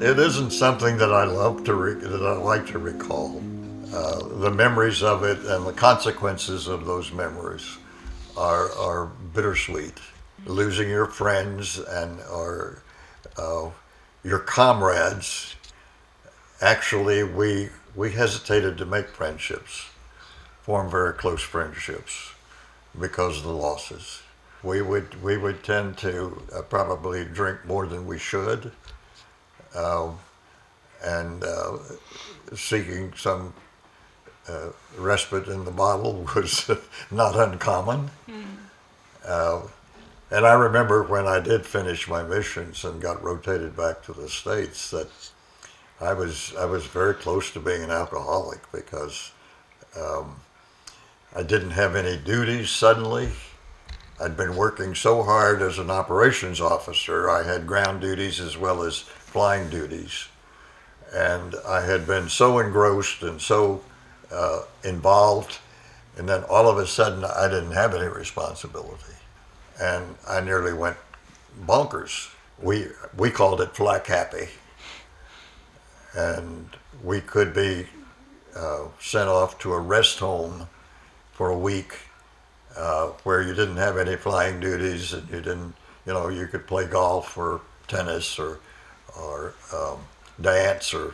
It isn't something that I love to that I like to recall. The memories of it and the consequences of those memories are bittersweet. Losing your friends and or your comrades. Actually, we hesitated to make friendships, form very close friendships because of the losses. We would tend to probably drink more than we should, uh, and seeking some respite in the bottle was not uncommon. Uh, and I remember when I did finish my missions and got rotated back to the States that I was very close to being an alcoholic because um, I didn't have any duties suddenly. I'd been working so hard as an operations officer. I had ground duties as well as flying duties. And I had been so engrossed and so involved, and then all of a sudden I didn't have any responsibility. And I nearly went bonkers. We called it flak happy. And we could be sent off to a rest home for a week where you didn't have any flying duties and you didn't, you could play golf or tennis or dance or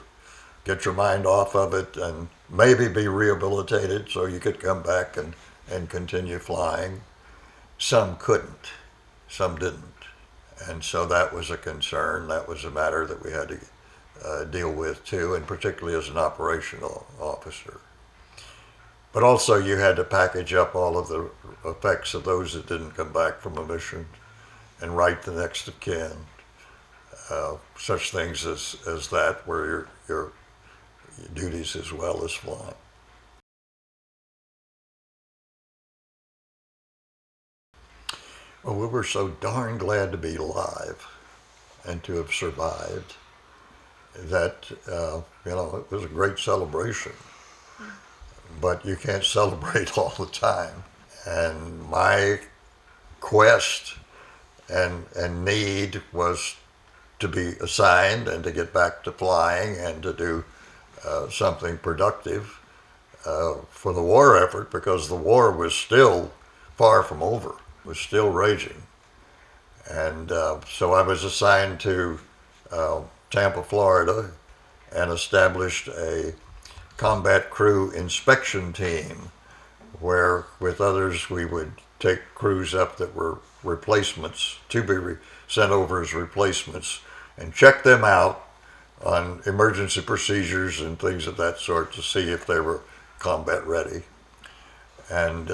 get your mind off of it and maybe be rehabilitated so you could come back and continue flying. Some couldn't, some didn't. And so that was a concern. That was a matter that we had to deal with too, and particularly as an operational officer. But also you had to package up all of the effects of those that didn't come back from a mission and write the next of kin. Such things as that were your duties as well as flying. Well, we were so darn glad to be alive and to have survived that, it was a great celebration. But you can't celebrate all the time. And my quest and need was to be assigned and to get back to flying and to do something productive for the war effort because the war was still far from over, was still raging. And so I was assigned to Tampa, Florida, and established a combat crew inspection team where with others we would take crews up that were replacements to be sent over as replacements and check them out on emergency procedures and things of that sort to see if they were combat ready. And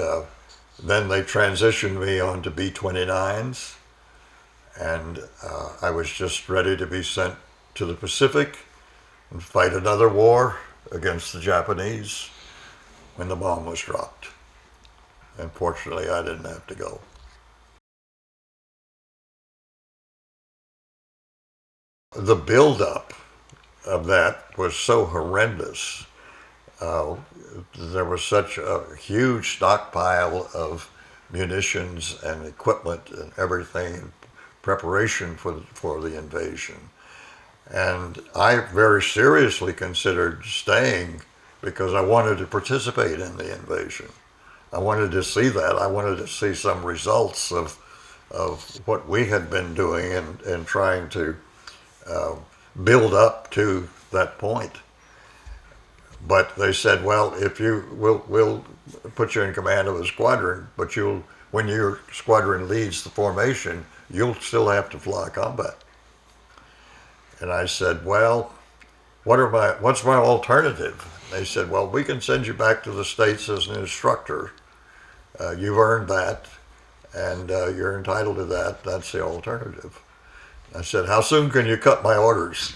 then they transitioned me onto B-29s, and I was just ready to be sent to the Pacific and fight another war against the Japanese when the bomb was dropped. And fortunately, I didn't have to go. The buildup of that was so horrendous. Uh, there was such a huge stockpile of munitions and equipment and everything in preparation for the invasion. And I very seriously considered staying because I wanted to participate in the invasion. I wanted to see that. I wanted to see some results of what we had been doing and trying to uh, build up to that point. But they said, well, if we'll put you in command of a squadron, but when your squadron leads the formation, you'll still have to fly combat. And I said, well, what's my alternative? They said, well, we can send you back to the States as an instructor. You've earned that, and you're entitled to that. That's the alternative. I said, how soon can you cut my orders?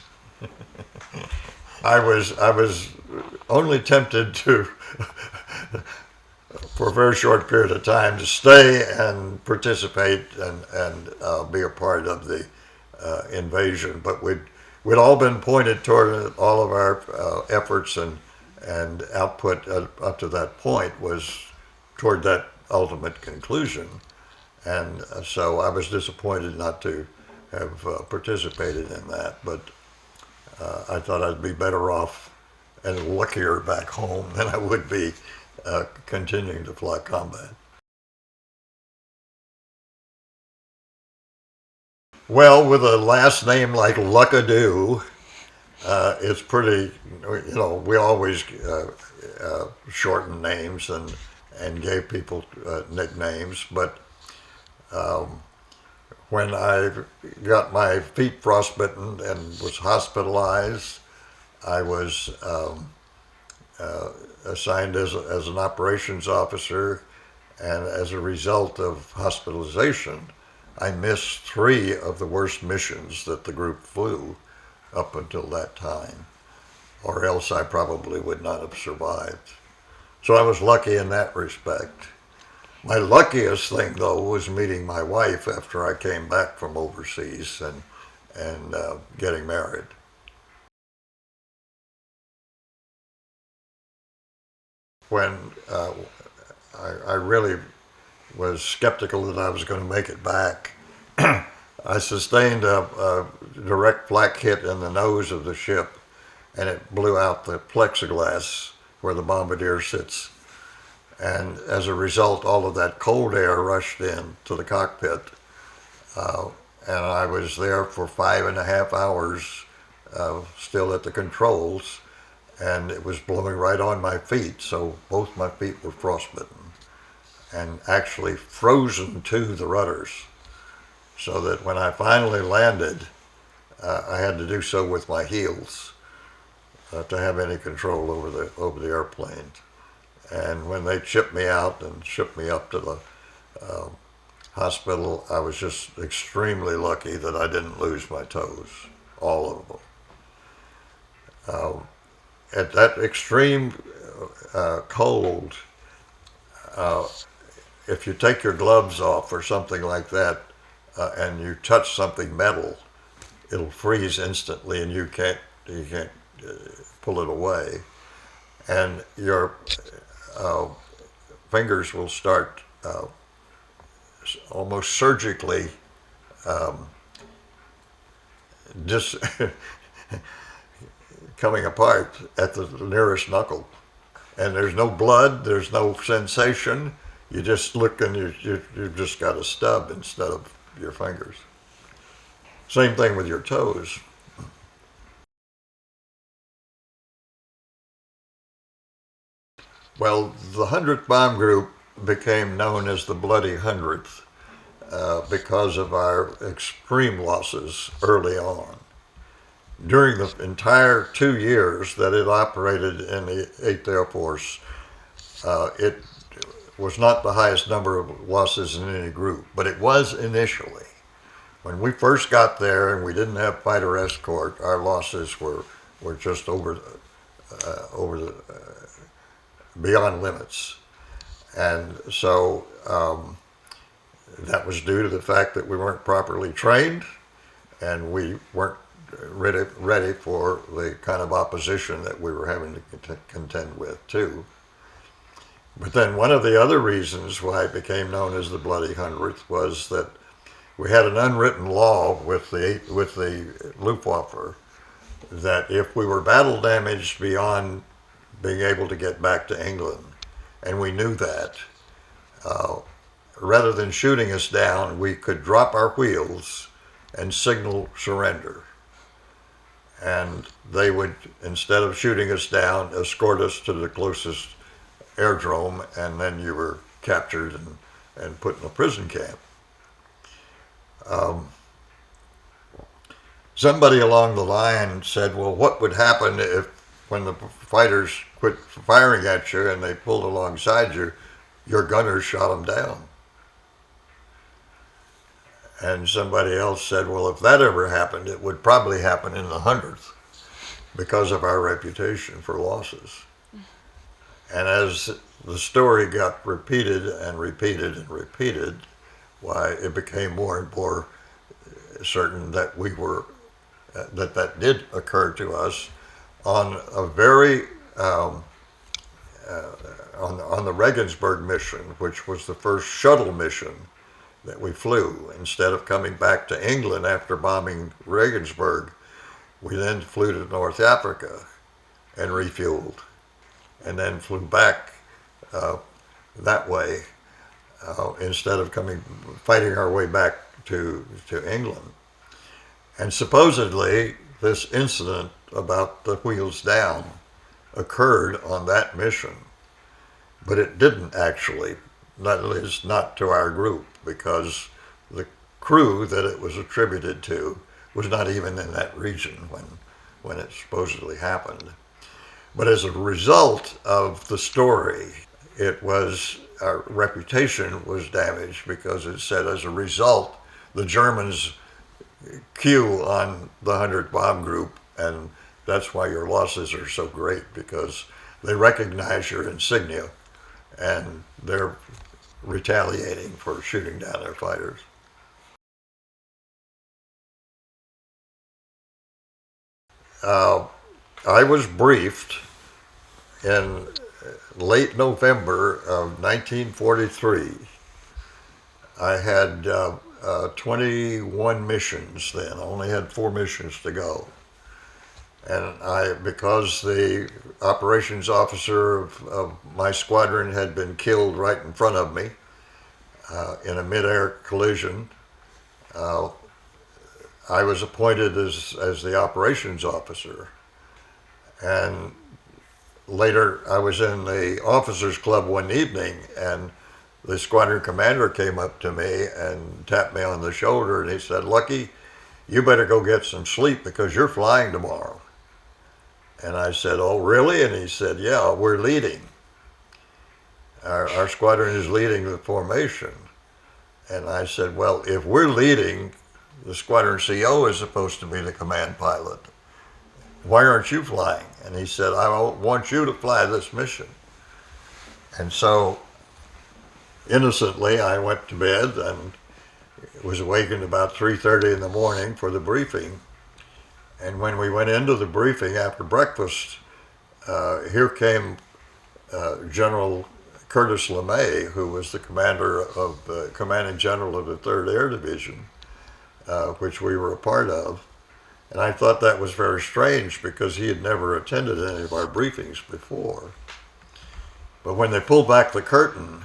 I was only tempted to, for a very short period of time, to stay and participate and be a part of the invasion. But we'd all been pointed toward all of our efforts and output up to that point was toward that ultimate conclusion. And so I was disappointed not to have participated in that. But I thought I'd be better off and luckier back home than I would be continuing to fly combat. Well, with a last name like Luckadoo, it's pretty, we always shortened names and gave people nicknames, but when I got my feet frostbitten and was hospitalized, I was assigned as an operations officer, and as a result of hospitalization, I missed 3 of the worst missions that the group flew up until that time, or else I probably would not have survived. So I was lucky in that respect. My luckiest thing, though, was meeting my wife after I came back from overseas and getting married. When I really was skeptical that I was going to make it back, I sustained a direct flak hit in the nose of the ship, and it blew out the plexiglass where the bombardier sits. And as a result, all of that cold air rushed in to the cockpit, and I was there for 5.5 hours, still at the controls, and it was blowing right on my feet, so both my feet were frostbitten and actually frozen to the rudders, so that when I finally landed, I had to do so with my heels to have any control over the airplane. And when they chipped me out and shipped me up to the hospital, I was just extremely lucky that I didn't lose my toes, all of them. At that extreme cold, if you take your gloves off or something like that, and you touch something metal, it'll freeze instantly, and you can't pull it away, and your fingers will start almost surgically just coming apart at the nearest knuckle. And there's no blood, there's no sensation. You just look and you've just got a stub instead of your fingers. Same thing with your toes. Well, the 100th Bomb Group became known as the Bloody Hundredth because of our extreme losses early on. During the entire 2 years that it operated in the 8th Air Force, it was not the highest number of losses in any group, but it was initially. When we first got there and we didn't have fighter escort, our losses were just over the beyond limits, and so that was due to the fact that we weren't properly trained, and we weren't ready for the kind of opposition that we were having to contend with too. But then one of the other reasons why it became known as the Bloody Hundredth was that we had an unwritten law with the Luftwaffe that if we were battle damaged beyond being able to get back to England, and we knew that, rather than shooting us down, we could drop our wheels and signal surrender. And they would, instead of shooting us down, escort us to the closest airdrome, and then you were captured and put in a prison camp. Somebody along the line said, well, what would happen if when the fighters quit firing at you and they pulled alongside you, your gunners shot them down? And somebody else said, well, if that ever happened, it would probably happen in the 100th because of our reputation for losses. And as the story got repeated and repeated and repeated, why, it became more and more certain that we were, that did occur to us on a very, on the Regensburg mission, which was the first shuttle mission that we flew. Instead of coming back to England after bombing Regensburg, We then flew to North Africa and refueled, and then flew back that way instead of fighting our way back to England. And supposedly, this incident about the wheels down occurred on that mission, but it didn't actually. That is, not to our group, because the crew that it was attributed to was not even in that region when it supposedly happened. But as a result of the story, our reputation was damaged, because it said, as a result, the Germans cue on the 100th Bomb Group, and that's why your losses are so great, because they recognize your insignia and they're retaliating for shooting down their fighters. I was briefed in late November of 1943. I had 21 missions then. I only had 4 missions to go. And because the operations officer of my squadron had been killed right in front of me in a mid-air collision, I was appointed as the operations officer. And later, I was in the officers' club one evening, and the squadron commander came up to me and tapped me on the shoulder, and he said, "Lucky, you better go get some sleep, because you're flying tomorrow." And I said, "Oh, really?" And he said, "Yeah, we're leading. Our squadron is leading the formation." And I said, "Well, if we're leading, the squadron CO is supposed to be the command pilot. Why aren't you flying?" And he said, "I want you to fly this mission." And so, innocently, I went to bed and was awakened about 3:30 in the morning for the briefing. And when we went into the briefing after breakfast, here came General Curtis LeMay, who was the commanding general of the 3rd Air Division, which we were a part of. And I thought that was very strange, because he had never attended any of our briefings before. But when they pulled back the curtain,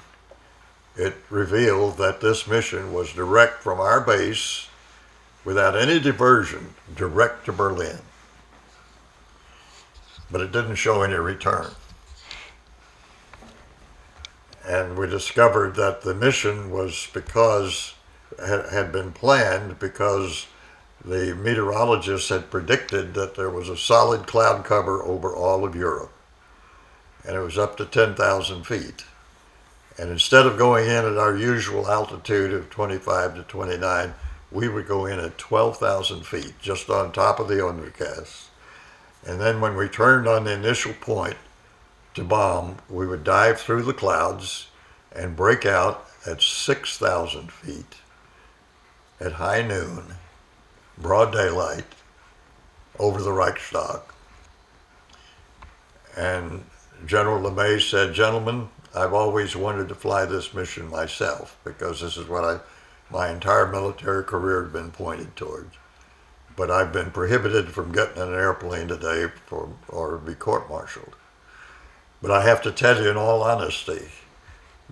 it revealed that this mission was direct from our base, without any diversion, direct to Berlin. But it didn't show any return. And we discovered that the mission had been planned because the meteorologists had predicted that there was a solid cloud cover over all of Europe, and it was up to 10,000 feet. And instead of going in at our usual altitude of 25 to 29, we would go in at 12,000 feet, just on top of the undercast. And then when we turned on the initial point to bomb, we would dive through the clouds and break out at 6,000 feet at high noon, broad daylight, over the Reichstag. And General LeMay said, "Gentlemen, I've always wanted to fly this mission myself, because this is what my entire military career had been pointed towards. But I've been prohibited from getting in an airplane today or be court-martialed. But I have to tell you in all honesty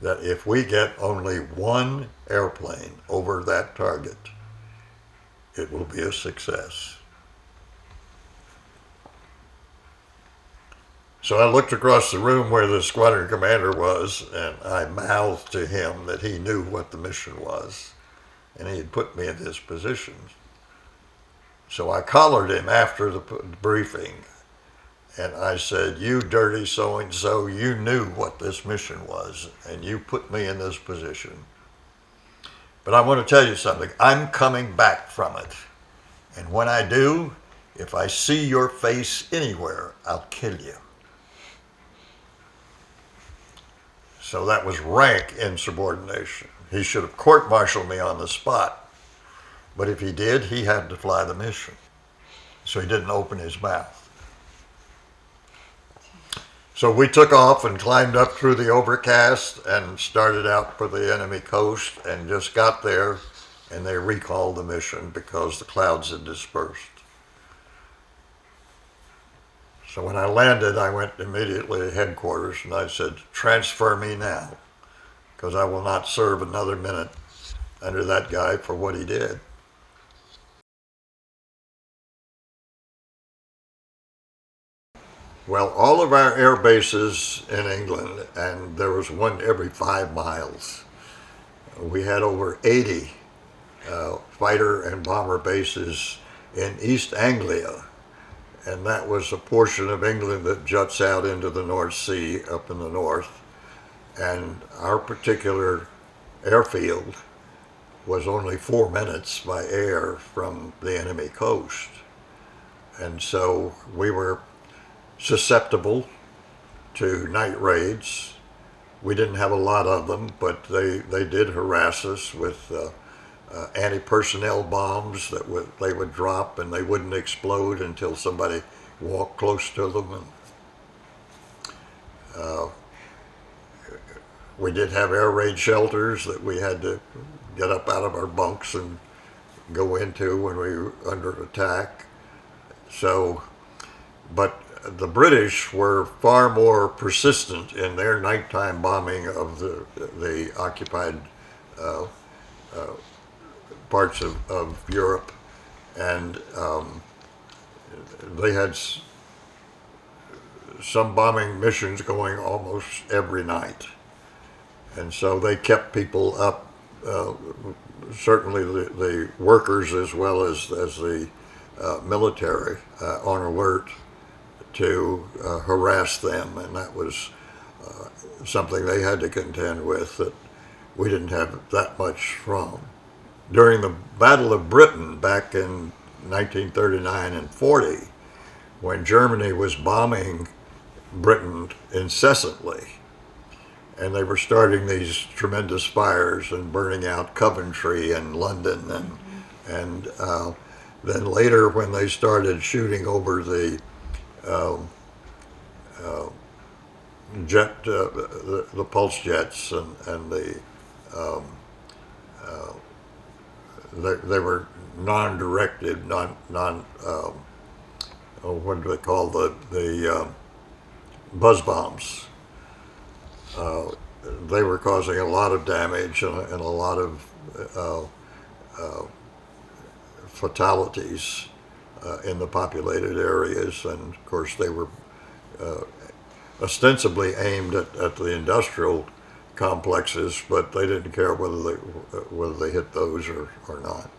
that if we get only one airplane over that target, it will be a success." So I looked across the room where the squadron commander was, and I mouthed to him that he knew what the mission was, and he had put me in this position. So I collared him after the briefing, and I said, "You dirty so-and-so, you knew what this mission was, and you put me in this position. But I want to tell you something. I'm coming back from it. And when I do, if I see your face anywhere, I'll kill you." So that was rank insubordination. He should have court-martialed me on the spot. But if he did, he had to fly the mission. So he didn't open his mouth. So we took off and climbed up through the overcast and started out for the enemy coast, and just got there, and they recalled the mission because the clouds had dispersed. So when I landed, I went immediately to headquarters and I said, transfer me now, because I will not serve another minute under that guy for what he did. Well, all of our air bases in England, and there was one every 5 miles, we had over 80 fighter and bomber bases in East Anglia, and that was a portion of England that juts out into the North Sea up in the north. And our particular airfield was only 4 minutes by air from the enemy coast. And so we were susceptible to night raids. We didn't have a lot of them, but they did harass us with anti-personnel bombs that they would drop, and they wouldn't explode until somebody walked close to them. And we did have air raid shelters that we had to get up out of our bunks and go into when we were under attack. So, but the British were far more persistent in their nighttime bombing of the occupied parts of Europe, and they had some bombing missions going almost every night, and so they kept people up, certainly the workers as well as the military on alert to harass them, and that was something they had to contend with that we didn't have that much from. During the Battle of Britain back in 1939 and 40, when Germany was bombing Britain incessantly, and they were starting these tremendous fires and burning out Coventry and London, and then later when they started shooting over the the pulse jets and they were non-directed, what do they call the buzz bombs. They were causing a lot of damage and a lot of fatalities in the populated areas, and of course they were ostensibly aimed at the industrial complexes, but they didn't care whether they hit those or not.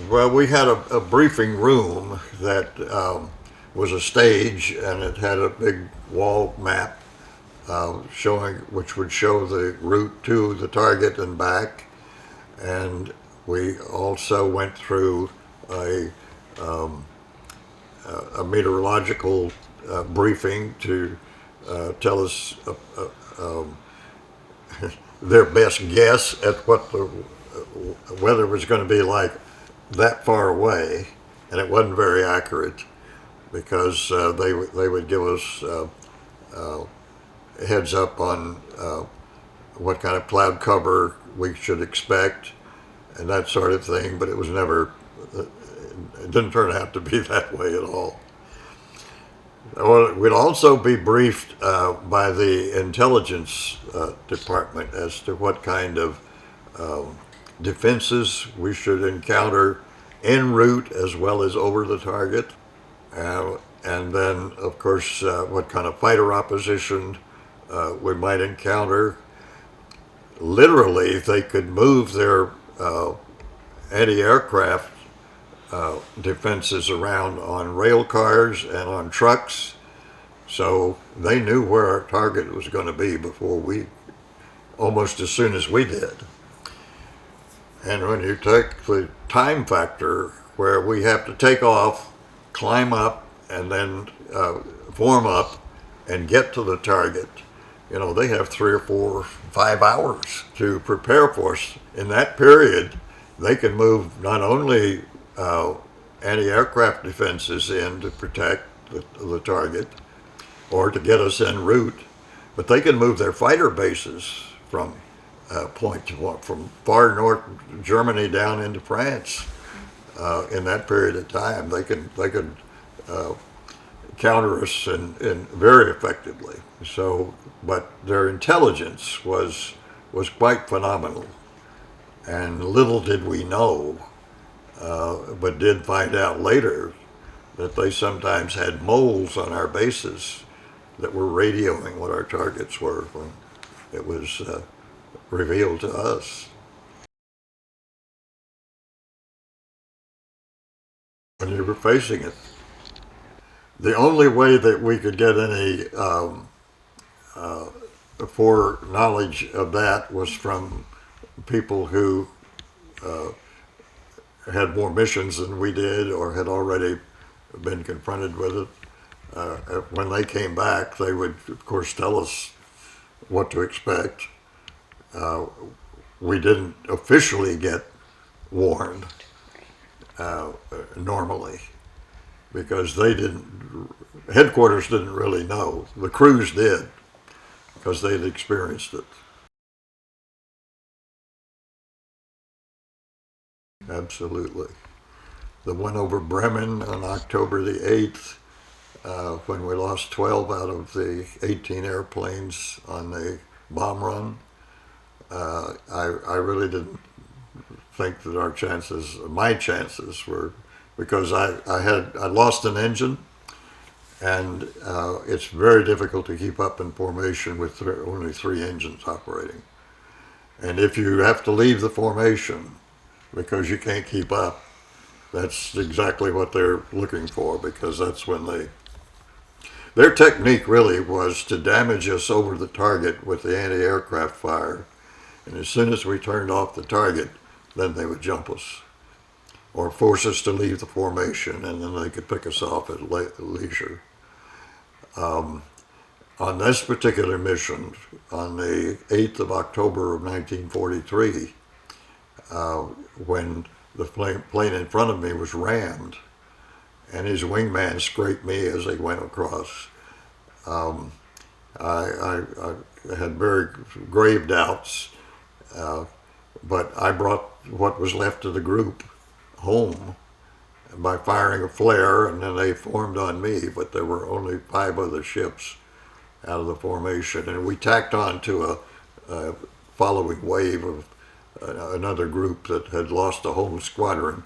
Well, we had a briefing room that was a stage, and it had a big wall map which would show the route to the target and back. And we also went through a meteorological briefing to tell us their best guess at what the weather was going to be like that far away, and it wasn't very accurate because they would give us heads up on what kind of cloud cover we should expect and that sort of thing, but it was never, it didn't turn out to be that way at all. We'd also be briefed by the intelligence department as to what kind of defenses we should encounter en route as well as over the target. And then, of course, what kind of fighter opposition we might encounter. Literally, they could move their anti-aircraft defenses around on rail cars and on trucks, so they knew where our target was going to be almost as soon as we did. And when you take the time factor where we have to take off, climb up, and then form up and get to the target, they have 3 or 4, 5 hours to prepare for us. In that period, they can move not only anti-aircraft defenses in to protect the target or to get us en route, but they can move their fighter bases from point to point, from far north Germany down into France in that period of time, they could counter us in very effectively. So, but their intelligence was quite phenomenal, and little did we know, but did find out later that they sometimes had moles on our bases that were radioing what our targets were when it was revealed to us. When you were facing it, the only way that we could get any foreknowledge of that was from people who had more missions than we did or had already been confronted with it. When they came back, they would, of course, tell us what to expect. We didn't officially get warned normally because they didn't, headquarters didn't really know. The crews did because they'd experienced it. Absolutely. The one over Bremen on October the 8th, when we lost 12 out of the 18 airplanes on the bomb run, I really didn't think that my chances were, because I lost an engine, and it's very difficult to keep up in formation with only 3 engines operating. And if you have to leave the formation because you can't keep up, that's exactly what they're looking for, because that's when their technique really was to damage us over the target with the anti-aircraft fire. And as soon as we turned off the target, then they would jump us or force us to leave the formation, and then they could pick us off at leisure. On this particular mission, on the 8th of October of 1943, when the plane in front of me was rammed, and his wingman scraped me as they went across. I had very grave doubts, but I brought what was left of the group home by firing a flare, and then they formed on me, but there were only 5 other ships out of the formation, and we tacked on to a following wave of another group that had lost a whole squadron,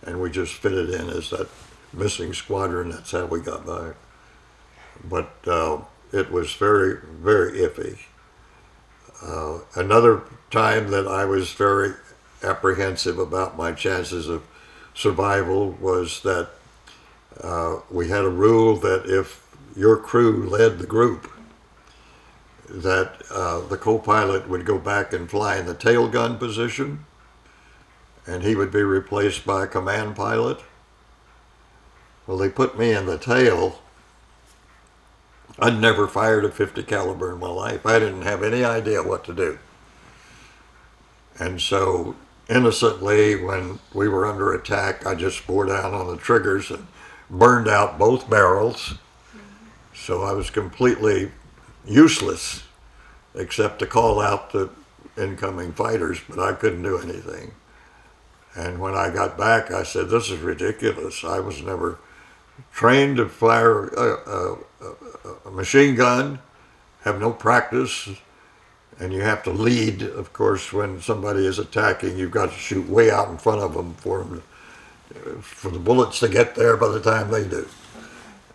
and we just fitted in as that missing squadron. That's how we got by. But it was very, very iffy. Another time that I was very apprehensive about my chances of survival was that we had a rule that if your crew led the group, that the co-pilot would go back and fly in the tail gun position, and he would be replaced by a command pilot. Well, they put me in the tail. I'd never fired a .50 caliber in my life. I didn't have any idea what to do. And so, innocently, when we were under attack, I just bore down on the triggers and burned out both barrels. So I was completely useless, except to call out the incoming fighters, but I couldn't do anything. And when I got back, I said, this is ridiculous. I was never trained to fire a machine gun, have no practice, and you have to lead. Of course, when somebody is attacking, you've got to shoot way out in front of them for the bullets to get there by the time they do.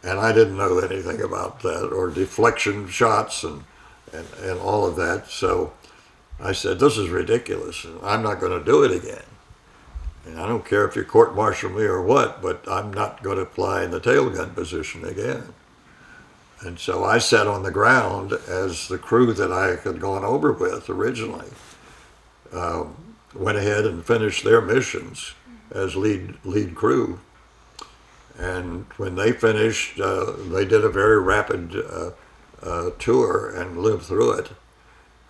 And I didn't know anything about that, or deflection shots and all of that. So I said, this is ridiculous, and I'm not going to do it again. And I don't care if you court-martial me or what, but I'm not going to fly in the tail gun position again. And so I sat on the ground as the crew that I had gone over with originally went ahead and finished their missions as lead crew. And when they finished, they did a very rapid tour and lived through it.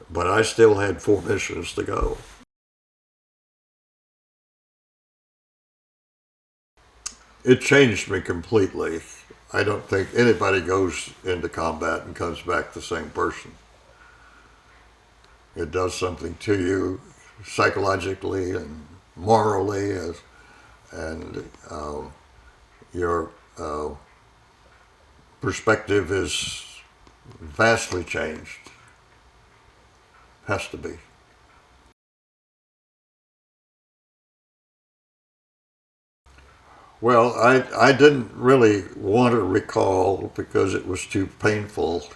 But I still had 4 missions to go. It changed me completely. I don't think anybody goes into combat and comes back the same person. It does something to you psychologically and morally, and your perspective is vastly changed. Has to be. Well, I didn't really want to recall because it was too painful.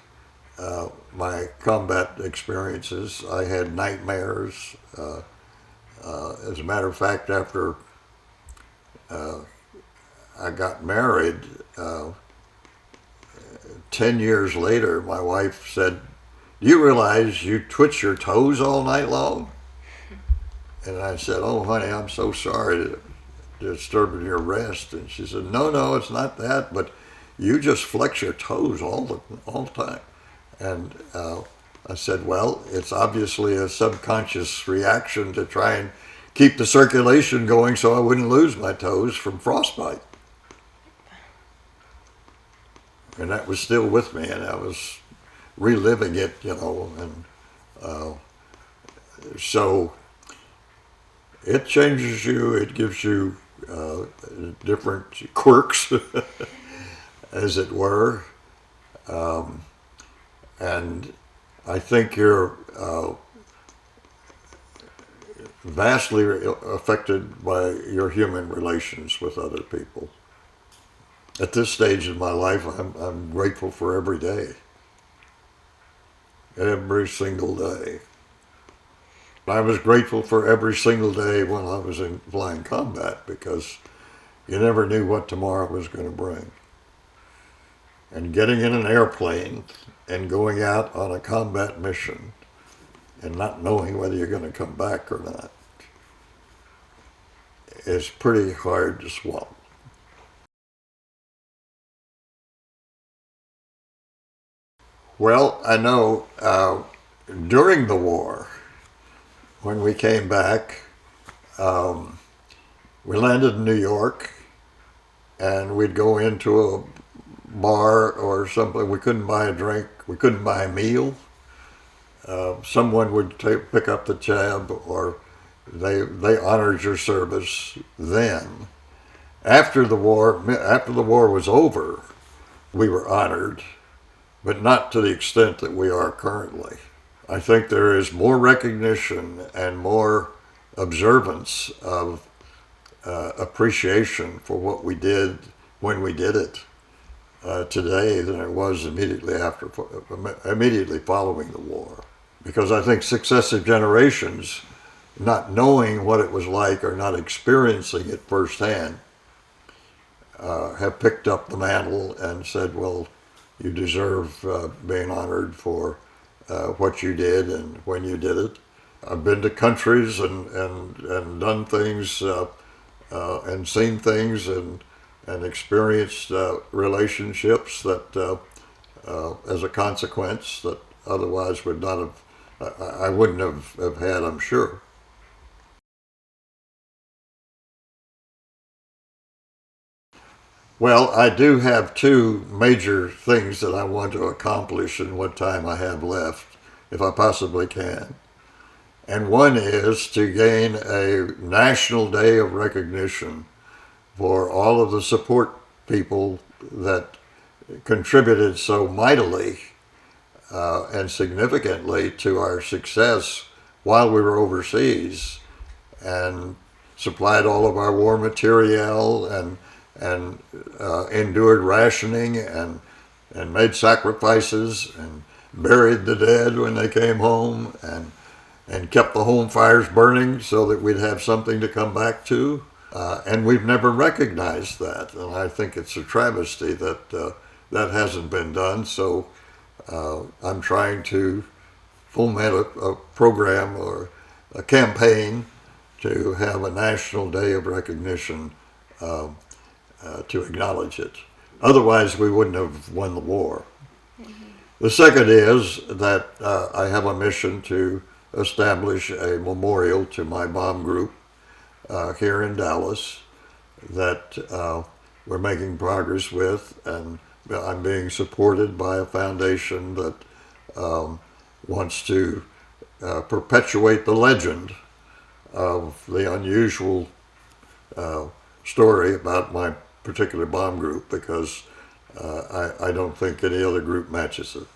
My combat experiences, I had nightmares. As a matter of fact, after I got married, 10 years later, my wife said, "Do you realize you twitch your toes all night long?" And I said, "Oh, honey, I'm so sorry to disturb your rest." And she said, "No, no, it's not that, but you just flex your toes all the time." And I said, "Well, it's obviously a subconscious reaction to try and keep the circulation going so I wouldn't lose my toes from frostbite." And that was still with me, and I was reliving it, and so it changes you. It gives you different quirks, as it were, and I think you're vastly affected by your human relations with other people. At this stage in my life, I'm grateful for every day. Every single day. I was grateful for every single day when I was in flying combat because you never knew what tomorrow was going to bring. And getting in an airplane and going out on a combat mission and not knowing whether you're going to come back or not is pretty hard to swallow. Well, I know during the war, when we came back, we landed in New York, and we'd go into a bar or something. We couldn't buy a drink. We couldn't buy a meal. Someone would pick up the tab, or they honored your service then. After the war was over, we were honored, but not to the extent that we are currently. I think there is more recognition and more observance of appreciation for what we did when we did it today than it was immediately following the war. Because I think successive generations, not knowing what it was like or not experiencing it firsthand, have picked up the mantle and said, well, you deserve being honored for what you did and when you did it. I've been to countries and done things and seen things and experienced relationships that, as a consequence, that otherwise would not have, I wouldn't have had, I'm sure. Well, I do have two major things that I want to accomplish in what time I have left, if I possibly can. And one is to gain a national day of recognition for all of the support people that contributed so mightily and significantly to our success while we were overseas and supplied all of our war material and endured rationing and made sacrifices and buried the dead when they came home and kept the home fires burning so that we'd have something to come back to. And we've never recognized that. And I think it's a travesty that that hasn't been done. So I'm trying to foment a program or a campaign to have a national day of recognition to acknowledge it. Otherwise, we wouldn't have won the war. Mm-hmm. The second is that I have a mission to establish a memorial to my bomb group here in Dallas that we're making progress with, and I'm being supported by a foundation that wants to perpetuate the legend of the unusual story about my particular bomb group because I don't think any other group matches it.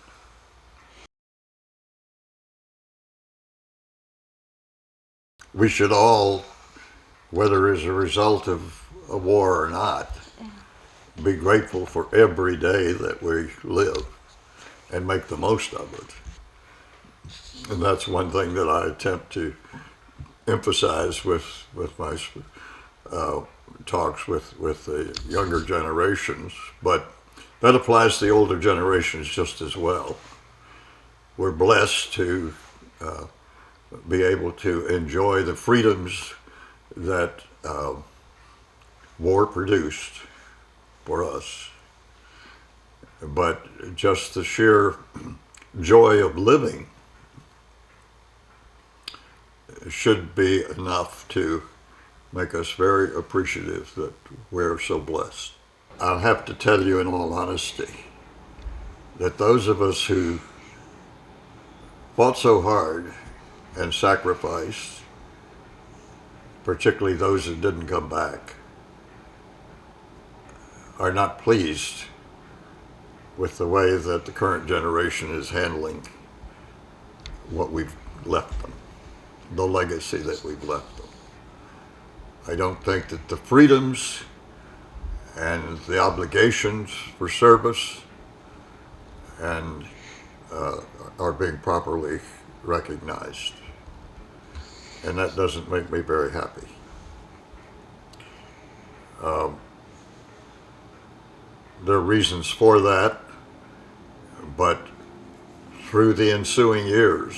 We should all, whether as a result of a war or not, be grateful for every day that we live and make the most of it. And that's one thing that I attempt to emphasize with my talks with the younger generations, but that applies to the older generations just as well. We're blessed to be able to enjoy the freedoms that war produced for us. But just the sheer joy of living should be enough to make us very appreciative that we're so blessed. I'll have to tell you in all honesty that those of us who fought so hard and sacrificed, particularly those who didn't come back, are not pleased with the way that the current generation is handling what we've left them, the legacy that we've left them. I don't think that the freedoms and the obligations for service and are being properly recognized. And that doesn't make me very happy. There are reasons for that, but through the ensuing years,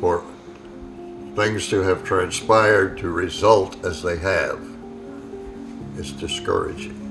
for things to have transpired to result as they have is discouraging.